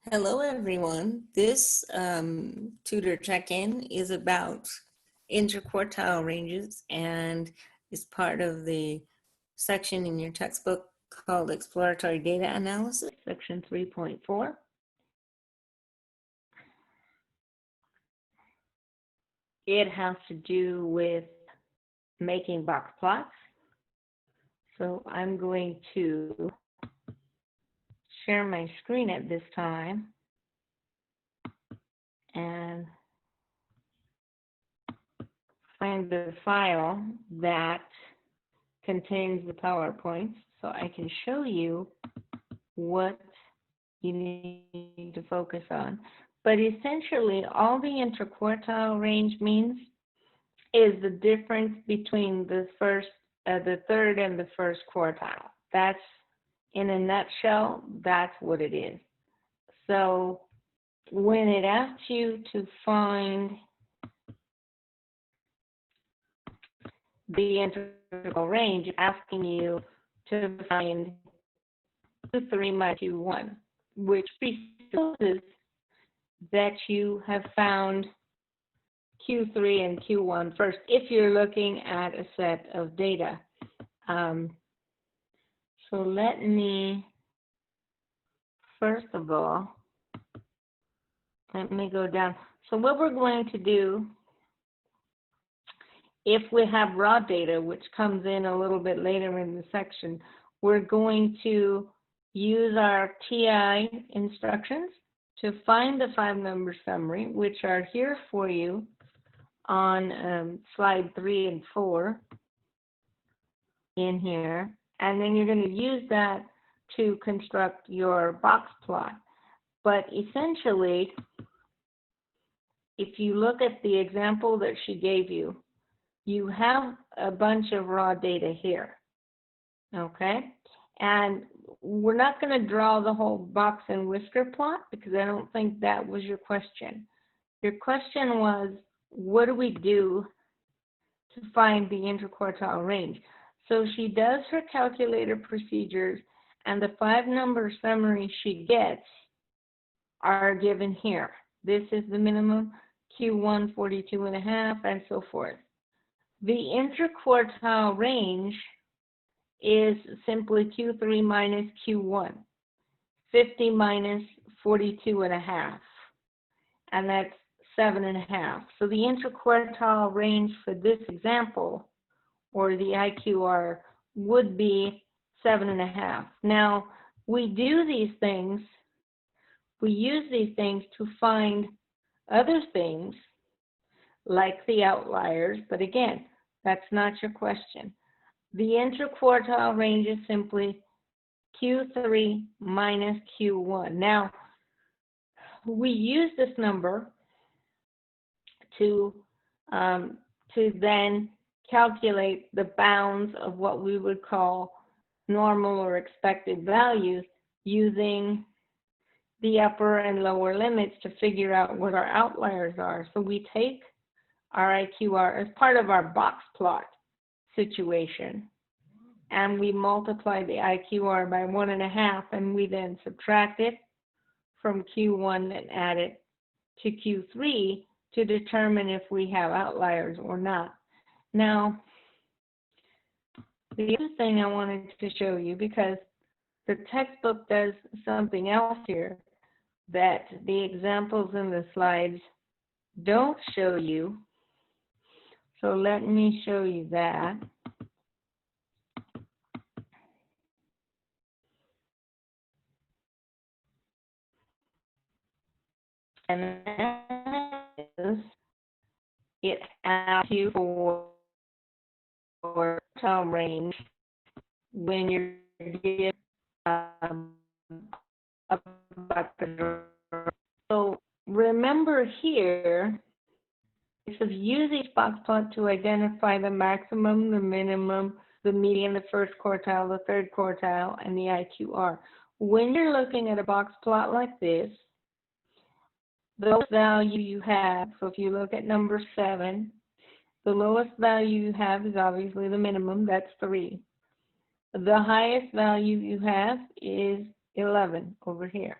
Hello, everyone. This tutor check-in is about interquartile ranges and is part of the section in your textbook called Exploratory Data Analysis, section 3.4. It has to do with making box plots. So I'm going to share my screen at this time and find the file that contains the PowerPoint so I can show you what you need to focus on. But essentially, all the interquartile range means is the difference between the third and the first quartile. That's, in a nutshell, that's what it is. So when it asks you to find the interquartile range, it's asking you to find Q3 minus Q1, which presupposes that you have found Q3 and Q1 first, if you're looking at a set of data. So let me, first of all, let me go down. So what we're going to do, if we have raw data, which comes in a little bit later in the section, we're going to use our TI instructions to find the 5-number summary, which are here for you on slide 3 and 4 in here. And then you're going to use that to construct your box plot. But essentially, if you look at the example that she gave you, you have a bunch of raw data here, okay? And we're not going to draw the whole box and whisker plot because I don't think that was your question. Your question was, what do we do to find the interquartile range? So she does her calculator procedures, and the 5-number summary she gets are given here. This is the minimum, Q1 42.5, and so forth. The interquartile range is simply Q3 minus Q1, 50 minus 42.5, and that's 7.5. So the interquartile range for this example, or the IQR, would be 7.5. Now, we do these things, we use these things to find other things like the outliers, but again, that's not your question. The interquartile range is simply Q3 minus Q1. Now, we use this number to then calculate the bounds of what we would call normal or expected values using the upper and lower limits to figure out what our outliers are. So we take our IQR as part of our box plot situation, and we multiply the IQR by 1.5, and we then subtract it from Q1 and add it to Q3 to determine if we have outliers or not. Now, the other thing I wanted to show you, because the textbook does something else here that the examples in the slides don't show you. So let me show you that. And that is, it asks you for time range when you're given a bucket. So remember here, it says use each box plot to identify the maximum, the minimum, the median, the first quartile, the third quartile, and the IQR. When you're looking at a box plot like this, the lowest value you have, so if you look at number 7, the lowest value you have is obviously the minimum, that's 3. The highest value you have is 11 over here.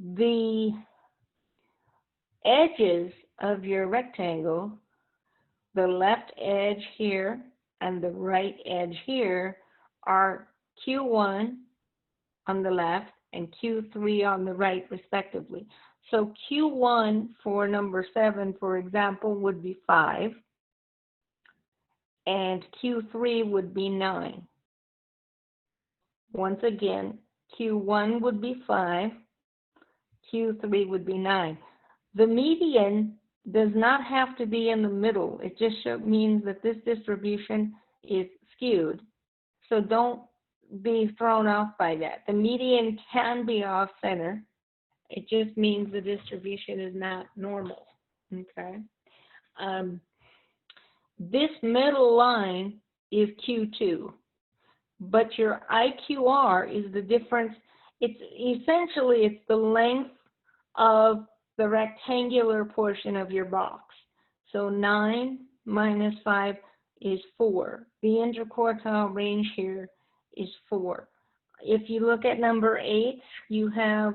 the edges of your rectangle, the left edge here and the right edge here, are Q1 on the left and Q3 on the right, respectively. So Q1 for number 7, for example, would be 5, and Q3 would be 9. Once again, Q1 would be 5, Q3 would be 9. The median does not have to be in the middle. It just means that this distribution is skewed. So don't be thrown off by that. The median can be off center. It just means the distribution is not normal. Okay. This middle line is Q2, but your IQR is the difference. It's essentially the length of the rectangular portion of your box. So 9 minus 5 is 4. The interquartile range here is 4. If you look at number 8, you have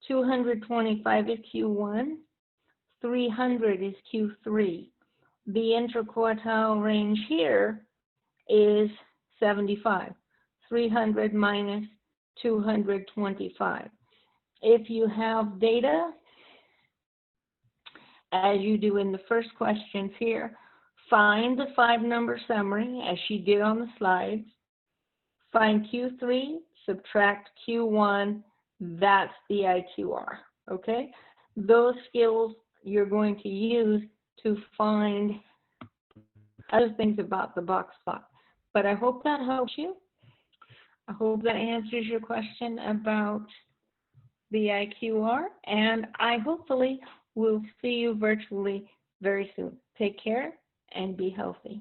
225 is Q1, 300 is Q3. The interquartile range here is 75. 300 minus 225. If you have data, as you do in the first questions here, find the 5-number summary as she did on the slides. Find Q3, subtract Q1, that's the IQR, okay? Those skills you're going to use to find other things about the box plot. But I hope that helps you. I hope that answers your question about the IQR, and I hopefully will see you virtually very soon. Take care and be healthy.